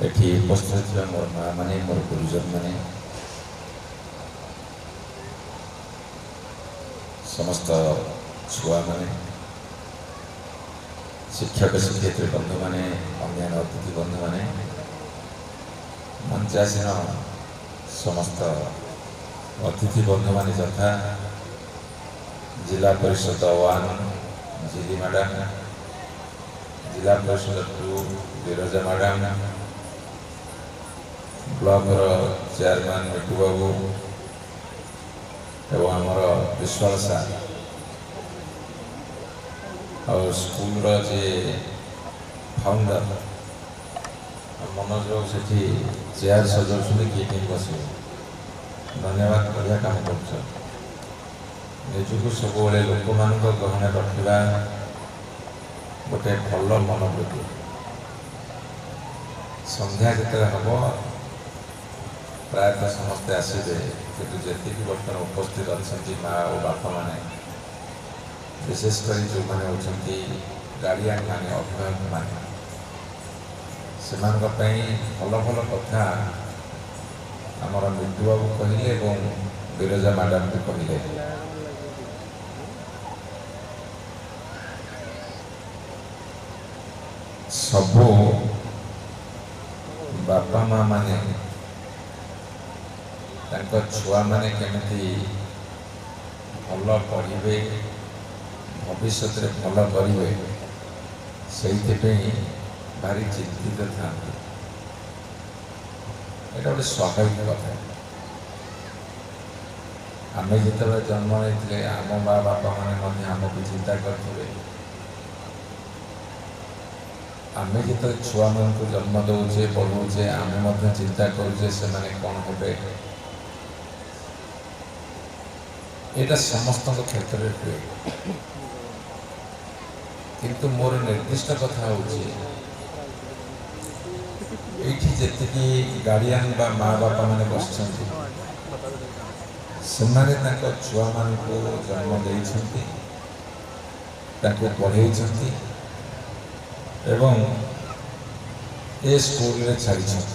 ଏଠି ଉପସ୍ଥିତ ଥିବା ମୋର ମା ମାନେ, ମୋର ଗୁରୁଜନ ମାନେ, ସମସ୍ତ ଛୁଆମାନେ, ଶିକ୍ଷକ ଶିକ୍ଷୟିତ୍ରୀ ବନ୍ଧୁମାନେ, ଅନ୍ୟାନ୍ୟ ଅତିଥି ବନ୍ଧୁମାନେ, ମଞ୍ଚାସୀନ ସମସ୍ତ ଅତିଥି ବନ୍ଧୁମାନେ ଯଥା ଜିଲ୍ଲା ପରିଷଦ 1 ଜିଲି ମ୍ୟାଡ଼ାମ, ଜିଲ୍ଲା ପରିଷଦ 2 ବିରଜା ମ୍ୟାଡ଼ାମ, ବ୍ଲକର ଚେୟାରମ୍ୟାନ୍ ମିଟୁ ବାବୁ ଏବଂ ଆମର ବିଶ୍ୱାଳ ସାର୍ ଆଉ ସ୍କୁଲର ଯେ ଫାଉଣ୍ଡର ମନୋଜ ବାବୁ ସେଠି ଚେୟାର ସଜାଉଛନ୍ତି, କିଏ କେହି ବସିବେ। ଧନ୍ୟବାଦ, ବଢ଼ିଆ କାମ କରୁଛ। ନିଜକୁ ସବୁବେଳେ ଲୋକମାନଙ୍କ ଗହଣରେ ରଖିବା ଗୋଟେ ଭଲ ମନୋବୃତ୍ତି। ସନ୍ଧ୍ୟା ଯେତେବେଳେ ହେବ ପ୍ରାୟତଃ ସମସ୍ତେ ଆସିବେ, କିନ୍ତୁ ଯେତିକି ବର୍ତ୍ତମାନ ଉପସ୍ଥିତ ଅଛନ୍ତି ମା ଓ ବାପାମାନେ, ବିଶେଷ କରି ଯେଉଁମାନେ ହେଉଛନ୍ତି ଗାର୍ଡ଼ିଆନ୍ ମାନେ, ଅଭିଭାବକ ମାନେ, ସେମାନଙ୍କ ପାଇଁ ଭଲ ଭଲ କଥା ଆମର ମିଟୁ ବାବୁ କହିଲେ ଏବଂ ବିରଜା ମ୍ୟାଡ଼ାମ ବି କହିଲେ। ସବୁ ବାପା ମା ମାନେ ତାଙ୍କ ଛୁଆମାନେ କେମିତି ଭଲ ପଢ଼ିବେ, ଭବିଷ୍ୟତରେ ଭଲ କରିବେ, ସେଇଥିପାଇଁ ଭାରି ଚିନ୍ତିତ ଥାନ୍ତି। ଏଇଟା ଗୋଟେ ସ୍ୱାଭାବିକ କଥା। ଆମେ ଯେତେବେଳେ ଜନ୍ମ ନେଇଥିଲେ ଆମ ମା ବାପାମାନେ ମଧ୍ୟ ଆମକୁ ଚିନ୍ତା କରିଥିବେ। ଆମେ ଯେତେବେଳେ ଛୁଆମାନଙ୍କୁ ଜନ୍ମ ଦେଉଛେ, ପଢ଼ଉଛେ, ଆମେ ମଧ୍ୟ ଚିନ୍ତା କରୁଛେ ସେମାନେ କ'ଣ ହେବେ। ଏଇଟା ସମସ୍ତଙ୍କ କ୍ଷେତ୍ରରେ ହୁଏ। କିନ୍ତୁ ମୋର ନିର୍ଦ୍ଦିଷ୍ଟ କଥା ହେଉଛି, ଏଇଠି ଯେତିକି ଗାର୍ଡ଼ିଆନ୍ ବା ମା ବାପା ମାନେ ବସିଛନ୍ତି, ସେମାନେ ତାଙ୍କ ଛୁଆମାନଙ୍କୁ ଜନ୍ମ ଦେଇଛନ୍ତି, ତାଙ୍କୁ ପଢ଼େଇଛନ୍ତି ଏବଂ ଏ ସ୍କୁଲରେ ଛାଡ଼ିଛନ୍ତି।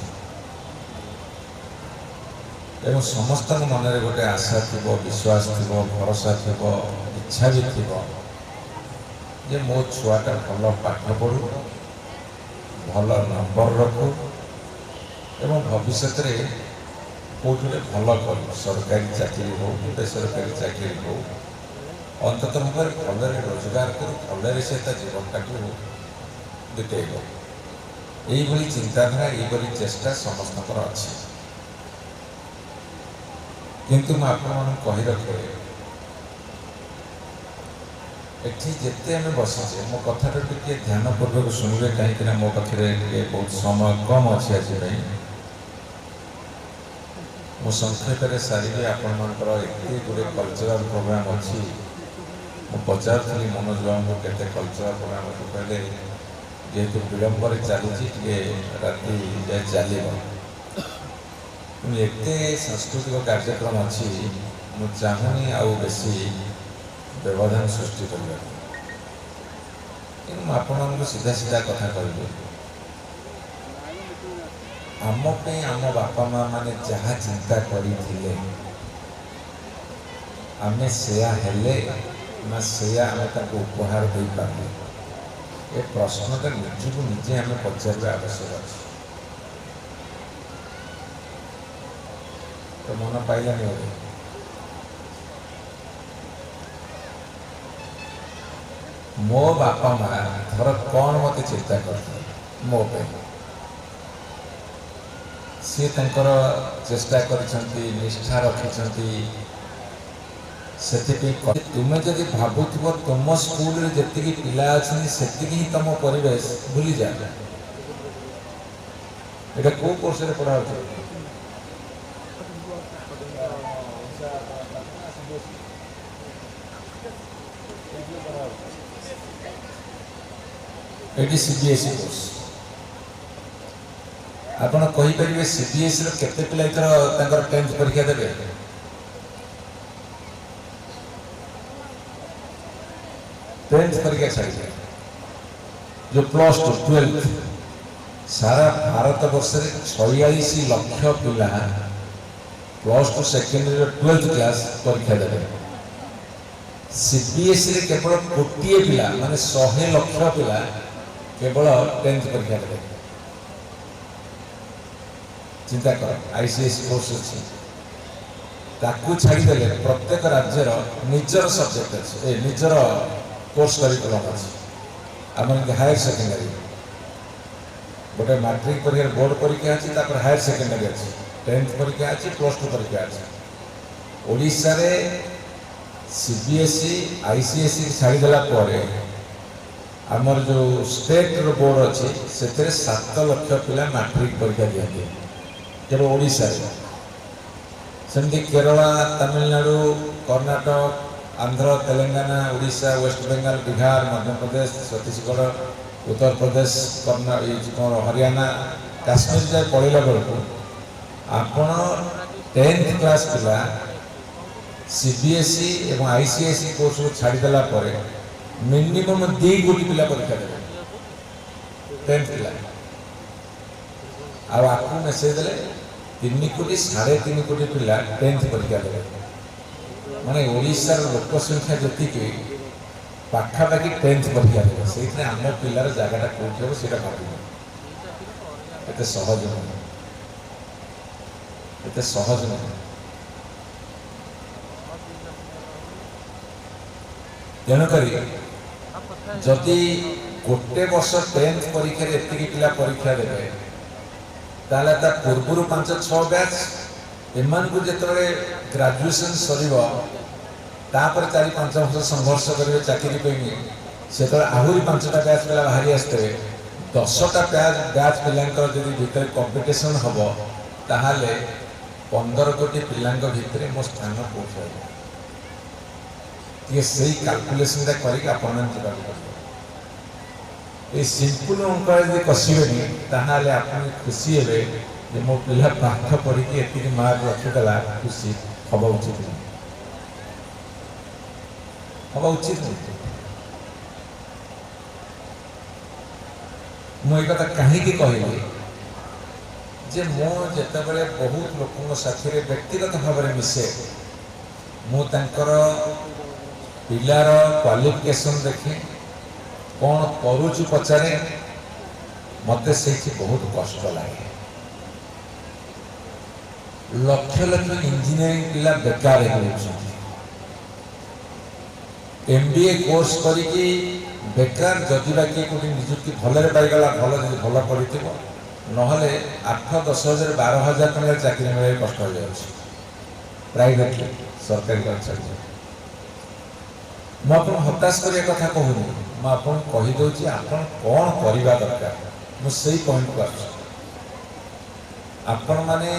ଏବଂ ସମସ୍ତଙ୍କ ମନରେ ଗୋଟେ ଆଶା ଥିବ, ବିଶ୍ୱାସ ଥିବ, ଭରସା ଥିବ, ଇଚ୍ଛା ବି ଥିବ ଯେ ମୋ ଛୁଆଟା ଭଲ ପାଠ ପଢ଼ୁ, ଭଲ ନମ୍ବର ରଖୁ ଏବଂ ଭବିଷ୍ୟତରେ କେଉଁଠି ଗୋଟେ ଭଲ କରୁ, ସରକାରୀ ଚାକିରି ହେଉ, ବେସରକାରୀ ଚାକିରି ହେଉ, ଅନ୍ତତଃ ଭାବରେ ଭଲରେ ରୋଜଗାର କରୁ, ଭଲରେ ସେ ତା ଜୀବନଟାକୁ ବିତେଇବ। ଏଇଭଳି ଚିନ୍ତାଧାରା, ଏଇଭଳି ଚେଷ୍ଟା ସମସ୍ତଙ୍କର ଅଛି। କିନ୍ତୁ ମୁଁ ଆପଣମାନଙ୍କୁ କହି ରଖେ, ଏଠି ଯେତେ ଆମେ ବସିଛେ, ମୋ କଥାଟା ଟିକେ ଧ୍ୟାନପୂର୍ବକ ଶୁଣିବେ, କାହିଁକିନା ମୋ ପାଖରେ ଟିକେ ବହୁତ ସମୟ କମ୍ ଅଛି ଆଜି ପାଇଁ। ମୁଁ ସଂକ୍ଷେପରେ ସାରିବି। ଆପଣମାନଙ୍କର ଏତେ ଗୁଡ଼ିଏ କଲଚରାଲ ପ୍ରୋଗ୍ରାମ୍ ଅଛି। ମୁଁ ପଚାରୁଥିଲି ମନୋଜ ବାବୁଙ୍କୁ କେତେ କଲଚରାଲ ପ୍ରୋଗ୍ରାମ୍ ଅଛି, କହିଲେ ଯେହେତୁ ବିଳମ୍ବରେ ଚାଲିଛି ଟିକେ ରାତି ଯାଏ ଚାଲିବ। ଏତେ ସାଂସ୍କୃତିକ କାର୍ଯ୍ୟକ୍ରମ ଅଛି, ମୁଁ ଚାହୁଁନି ଆଉ ବେଶୀ ବ୍ୟବଧାନ ସୃଷ୍ଟି କରିବାକୁ। କିନ୍ତୁ ମୁଁ ଆପଣମାନଙ୍କୁ ସିଧା ସିଧା କଥା କହିବି, ଆମ ପାଇଁ ଆମ ବାପା ମା ମାନେ ଯାହା ଚିନ୍ତା କରିଥିଲେ, ଆମେ ସେୟା ହେଲେ ନା ସେୟା ଆମେ ତାଙ୍କୁ ଉପହାର ଦେଇପାରିଲେ, ଏ ପ୍ରଶ୍ନଟା ନିଜକୁ ନିଜେ ଆମେ ପଚାରିବା ଆବଶ୍ୟକ ଅଛି। ତ ମନ ପାଇଲାନି ବୋଧେ? ମୋ ବାପା ମା ଧର କ'ଣ ମୋତେ ଚିନ୍ତା କରିଥିଲେ ମୋ ପାଇଁ, ସିଏ ତାଙ୍କର ଚେଷ୍ଟା କରିଛନ୍ତି, ନିଷ୍ଠା ରଖିଛନ୍ତି। ସେଥିପାଇଁ ତୁମେ ଯଦି ଭାବୁଥିବ ତୁମ ସ୍କୁଲରେ ଯେତିକି ପିଲା ଅଛନ୍ତି ସେତିକି ହିଁ ତମ ପରିବେଶ, ଭୁଲିଯାଅ। ଏଇଟା କୋଉ କୋର୍ସରେ ପଢ଼ା ହଉଛି? ଏଠି CBSE କୋର୍ସ। ଆପଣ କହିପାରିବେ CBSE ର କେତେ ପିଲା ଏଥର ତାଙ୍କର 10th ପରୀକ୍ଷା ଦେବେ? टेंथ परीक्षा छाड़ी जो +2 12th सारा भारत वर्ष 46 लाख पिला +2 सेकेंडरी 12th क्लास परीक्षा देवे। सीबीएसई रे केवल कोटिए पिला माने 100 लाख पिला केवल 10th परीक्षा देवे। चिंता कर आईसीएसई कोर्स अच्छी ताकू छाड़ी देले प्रत्येक राज्यर निजर सब्जेक्ट अच्छे निजर कोर्स करिकुलम अच्छे। आम हायर सेकेंडरी गोटे मैट्रिक परीक्षा बोर्ड परीक्षा अच्छी हायर सेकेंडरी अच्छी 10th परीक्षा अच्छी +2 परीक्षा अच्छी। ओडिशा रे सीबीएसई आईसीएसई छाड़ीदेला आमर जो स्टेट रो बोर्ड अच्छी से 7 लाख पिला मैट्रिक परीक्षा दिखते केवल ओडिशा रे। सेमती केरला तमिलनाडु कर्नाटक आंध्र तेलंगाना उड़ीसा वेस्ट बेंगल बिहार मध्य प्रदेश छत्तीसगढ़ उत्तर प्रदेश हरियाणा काश्मीर जाए पढ़ला बेलू आपण 10th क्लास पिला सीबीएसई एवं आईसीएसई कोर्स को छाड़ीदेला मिनिमम 2 कोटी पिला परीक्षा देवे 10th पिला आपको मेसेज देले 3 कोटी 3.5 कोटी पिला 10th परीक्षा देवे। माने ओडिशा लोक संख्या जी पाखापाखि 10th परीक्षा देवे से आम पिलार जगह कौटी हम से भाव एत सहज नुह एत सहज नुह। तेणुक जदि गोटे वर्ष 10th परीक्षा एति पिला परीक्षा देवे ताले ता पूर्व 5-6 बैच एमान को जिते ग्रेजुएशन सरिबो तापर 4-5 वर्ष संघर्ष करेंगे चाकरी से आहरी 5टा बैच पिला बाहरी आसते 10टा बैच पिलांकर जदि भितर कंपटीशन हम ताहले 15 कोटी पिलांक भितर मो स्थान कोठे ये सही कैलकुलेशन करके आपण ये सिंपल अंक यदि कसबे ताहले आप खुशी हे मो पिला पाठ पढ़ी एति मार्क रखीदेला खुशी हवा उचित नहीं हवा उचित नहीं। मुझे कथा कहीं कहली जे मो जितेबाला बहुत लोक साथी व्यक्तिगत भाव में मिसे मुझर पिलार क्वालिफिकेशन देखे कौन करुचु पचारे मत से बहुत कष्ट लगे। लक्ष लक्ष इंजीनियरिंग पिला बेकार एमबीए कोर्स करी बेकार जदि बाकी कोई निजुक्ति भल पाईगला भल भल पड़ी ना 8-10 हजार 12,000 टका चाकरी मिले कष्ट हो जाए प्राइवेट सरकारी कर्मचारी। मुझे हताश करने कथा कहूनी मुझे कहीदे आप कौन करवा दरकार मुझे पॉइंट कर आपण मैंने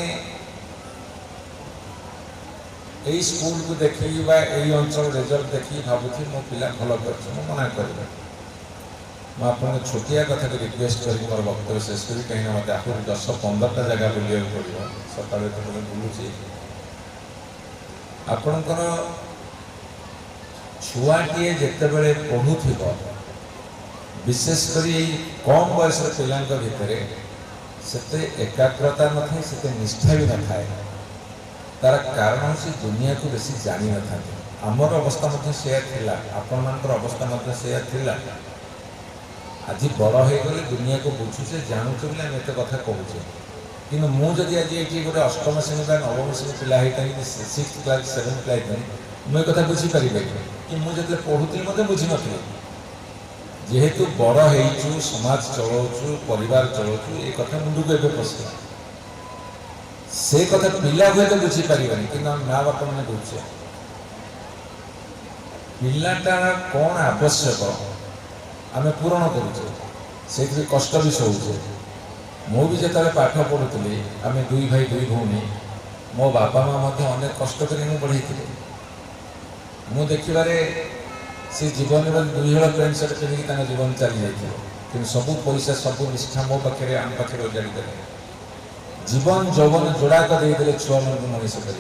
यही स्कूल को देखी यही अंचल रिजल्ट देखी भावुथी मो पिला भल कर मना कर मुझे छोटिया कथा को रिक्वेस्ट कर मोर वक्तव्य शेष करी कहीं मत आप 10-15टा जगह बुलाया पड़ो सकाल बुलूची आपणकर छुआटे जितेबले पढ़ुव विशेषकर कम बयस पिला भितर से एकाग्रता न था से निष्ठा भी न था तार कारण से दुनिया को बेसी जानी न था। आमर अवस्था से आपण अवस्था से आज बड़ हो गले दुनिया को बुझुचे जानुचे बोले आम एत कथा कहूचे कि मुझे आज ये गोटे 8म श्रेणी 9म श्रेणी पिला होता 6th क्लास 7th क्लास मुझे कथा बुझीपारे कि मुझे पढ़ुली मत बुझी नी जेहेतु बड़ हो समाज चलाऊ परिवार चलाऊ ये कथा मुंड को एवं पशे से कथा पिला हुए तो बुझीपारे कि माँ बापा मैंने बुझे पिलाटार कौन आवश्यक आम पूरण करुचे से कष्ट भी सहूचे। मु भी जिते पाठ पढ़ुली आम 2 भाई 2 भौणी मो बापा माँ अनेक कष्ट कर बढ़े मु देखिबारे से जीवन में 2 हल पैंट सर्ट पिंधिक जीवन चली जाइए कि सब पैसा सब निष्ठा मो पाखे आम पाखे उजाड़ी जीवन जौवन जोड़ा करदे छुआ मन मनीष कर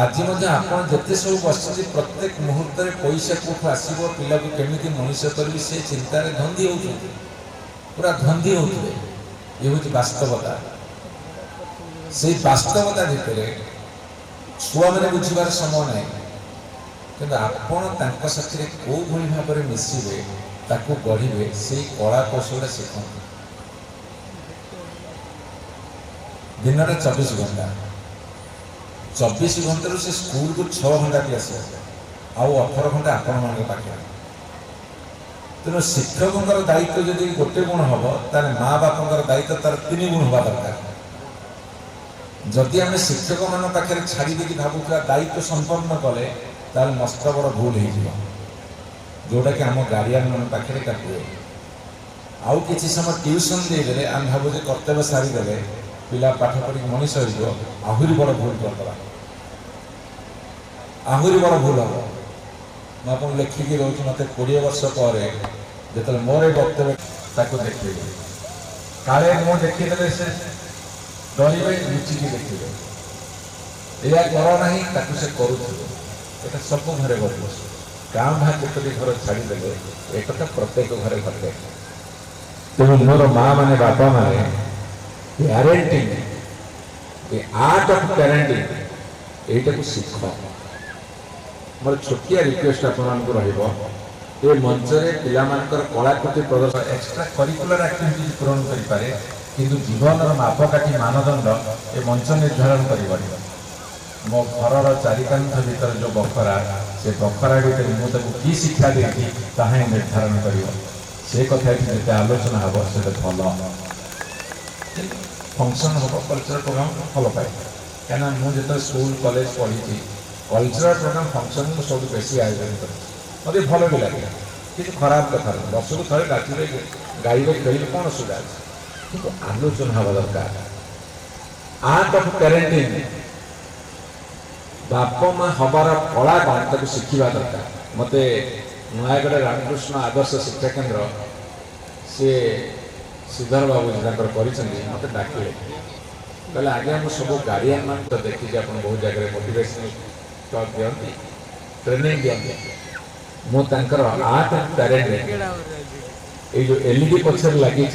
आज आपते सब बस प्रत्येक मुहूर्त पैसा कौट आसो पिला को केमी मनीष करी से चिंतार धंदी होती पूरा धंदी होते ये हूँ वास्तवता से वास्तवता भितर छुआ मैंने बुझार समय ना कि आपण साथी कौ भाव में मिसवे ताकू गढ़े से कला कौशल शिखते दिन 24 घंटा 24 घंटे से स्कूल को 6 घंटा क्लास आउ 18 घंटा आपण मान पाखे तेणु शिक्षकों दायित्व जब गोटे गुण हम ताले माँ बापर दायित्व तार 3 गुण हवा दरकार जदि आम शिक्षक मान पाखे छाड़ी भावुआ दायित्व संपन्न कले तार मस्त बड़ भूल हो जोटा कि आम गार्डियन मान पाखे हुए आउ कि समय ट्यूशन देदेले आम भावु कर्तव्य सारीदे पिला पाठ पढ़ी मनीष आहरी बड़ भूल करदा आहरी बड़ भूल हम मुझे लिखिकी रोच मत 20 वर्ष पर जो मोर वक्तव्य देखिए काले मुझे देखीदे से डरवे लुचिकी देखिए या कर ना से करुवे सब घरे घटे गाँ भाग केतोटी घर छाड़ीदे एक प्रत्येक घरे घटे तेणु मोर माँ माने बापा माने parenting A art of parenting एटा को सीख मोर छोटिया रिक्वेस्ट आपको रे मंच रे पिला मानकर कलाकृति प्रदर्शन एक्स्ट्रा करिकुलर एक्टिविटी पूरण करि पारे किंतु जीवन मापकाठी मानदंड ए मंच निर्धारण कर मो घर चारिकांथ भीतर जो बखरा से बखरा भीतर मुझे कि शिक्षा देती ताहा निर्धारण कर से कथा जिते आलोचना हम से भल फंक्शन हम कल्चरल प्रोग्राम भल पाए क्या मुझे स्कूल कॉलेज पढ़ी कल्चरल प्रोग्राम फंक्शन को सब बेसी आयोजन कर मत भल भी लगे कि खराब कथा वर्ष को थे राति गाइबे खेल कौन असुविधा कि आलोचना हवा दरकार आर्ट ऑफ पेरेंटिंग बाप माँ हबार कला कौन शिखा दरकार मत नयागढ़ रामकृष्ण आदर्श शिक्षा केन्द्र सी श्रीधर बाबू मत डाकिले कहले आगे हम सब गार्डियन मान तो देखिए आप बहुत जगह मोटिवेशनल टॉक दिखती ट्रेनिंग दिखती मुझे आर्ट एंड पेरेंटिंग ये जो एलईडी पक्षर लगी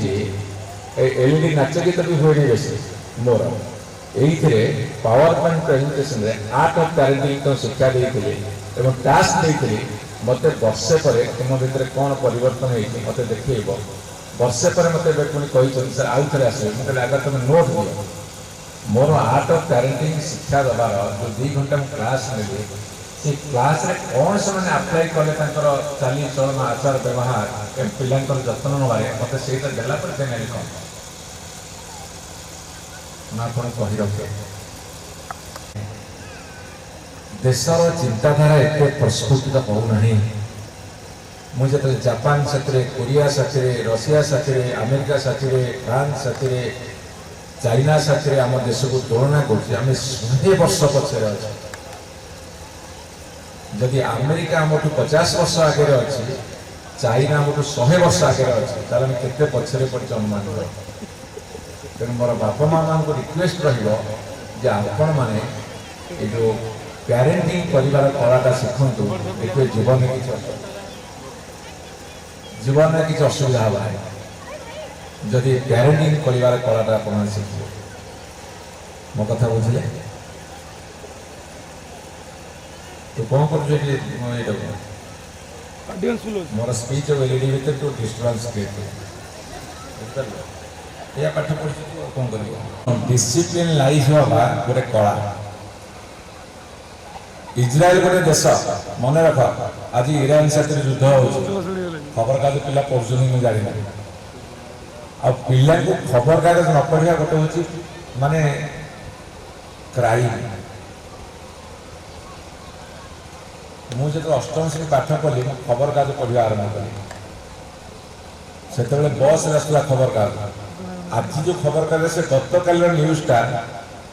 एलईडी नाच गीत भी हुए बेस मोर ये पावर पॉइंट प्रेजेंटेशन रे आर्ट ऑफ पेरेंटिंग तो शिक्षा देते टास्क देते मत वर्षे पर तुम भीतर कौन परिवर्तन होती मत देखेब वर्षे पर मत पुणी कही सर आउ थे आस आगे तुम नोट दियो मोर आर्ट ऑफ पेरेंटिंग शिक्षा दबार जो 2 घंटा मुझे क्लास नेली से क्लास रे कौन से मैंने अप्लाई कले चाली चलन आचार व्यवहार पिलांकर जत्न नबारे मत से देला से नेली कौन मैं कही रखे देशर चिंताधारा एत प्रस्फुटित होना मुझे जापान साथी कोरिया साथी रशिया साथी अमेरिका साथी फ्रांस साथी चाइना साथी आम देश को तुलना करें 100 वर्ष पछे अच्छे जदि अमेरिका आम 50 वर्ष आगे अच्छी चाइना आम 100 वर्ष आगे अच्छे तार केते पछरे पड़ी अनुमान तेणु मोर बापा माँ मान रिक्वेस्ट रहा मैंने ये जो पेरेंटिंग परिवार कलाटा शिखु देखिए जीवन में किसी असुविधा है जदि पेरेंटिंग परिवार कलाटा आप शिखे मो कथा बुझे तो कौन कर मोर स्पीच एलईडी भीतर तो डिस्टर्बेंस क्रिएट या पाठ पढ़ी कौन कर डिसिप्लिन लाइफ हवा गोटे कला इज्राएल गोटे देश मन रख आज ईरान साथी युद्ध हो खबर कागज पिला पढ़ुन मुझे जानी आ पिला को खबर कागज न पढ़ा गोटे हूँ माने क्राइम मुझे अष्टम श्रेणी पाठ पढ़ी खबर कागज पढ़ा आरंभ कली से बस आसला खबर कागज आज जो खबर कागज से गत काल न्यूजटा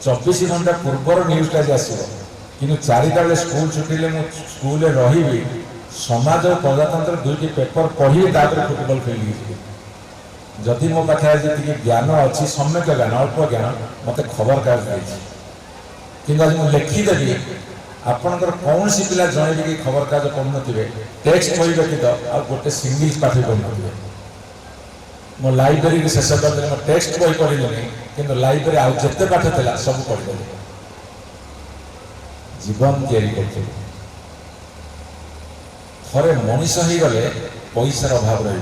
24 घंटा पूर्वर न्यूजटा आसो कि 4टा बेले स्कूल छुट्टी स्कूल रही समाज और प्रजातंत्र 2टी पेपर पढ़ी फुटबॉल खेल जदि मो पाखे आज ज्ञान अच्छी सम्यक ज्ञान अल्प ज्ञान मत खबर कागज कि आज मुझे लिखिदेवी आपंकर कौन सी पिला जन भी खबर कागज पढ़ुन थे टेक्स्ट बही व्यतीत आ गोटे सिंगल पाठ पढ़ुन मो लाइब्रेरी शेष करदेली मो टेक्स्ट बही पढ़ी कि लाइब्रेरी आउ जिते पाठ था सब पढ़ी जीवन या थे मनीष हो गले पैसार अभाव रही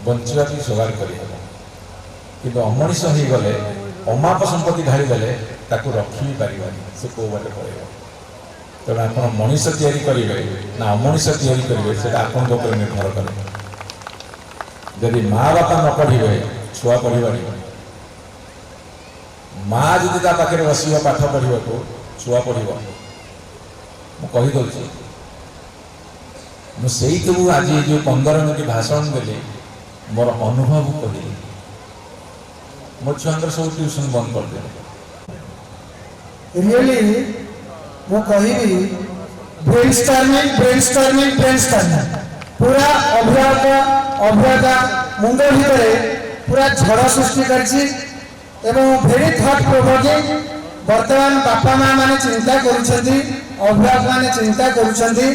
बंचा भी जोगाड़ कर कि अमनीष हो गले अमाप संपत्ति ढाड़ी देले रखी भी पार से कौ बाटे पड़ेगा तेणु आप मनीष करेंगे ना अमनीष करेंगे से आपन निर्भर करे जदि माँ बापा न पढ़े छुआ पढ़ माँ जदि पाखे बस पाठ पढ़ा को छुआ पढ़ मुझे मुझे जो आज जो 15 मिनट भाषण देली मोर अनुभव कहली मो छुआर सब ट्यूशन बंद कर दे रियली वो कही ब्रेनस्टॉर्मिंग पूरा अभियता मुंड भितर पूरा झड़ सृष्टि करछि एवं भेरी थॉट प्रोवोकिंग वर्तमान बापा माँ माने चिंता करुछंती अभिभावक माने चिंता करुछंती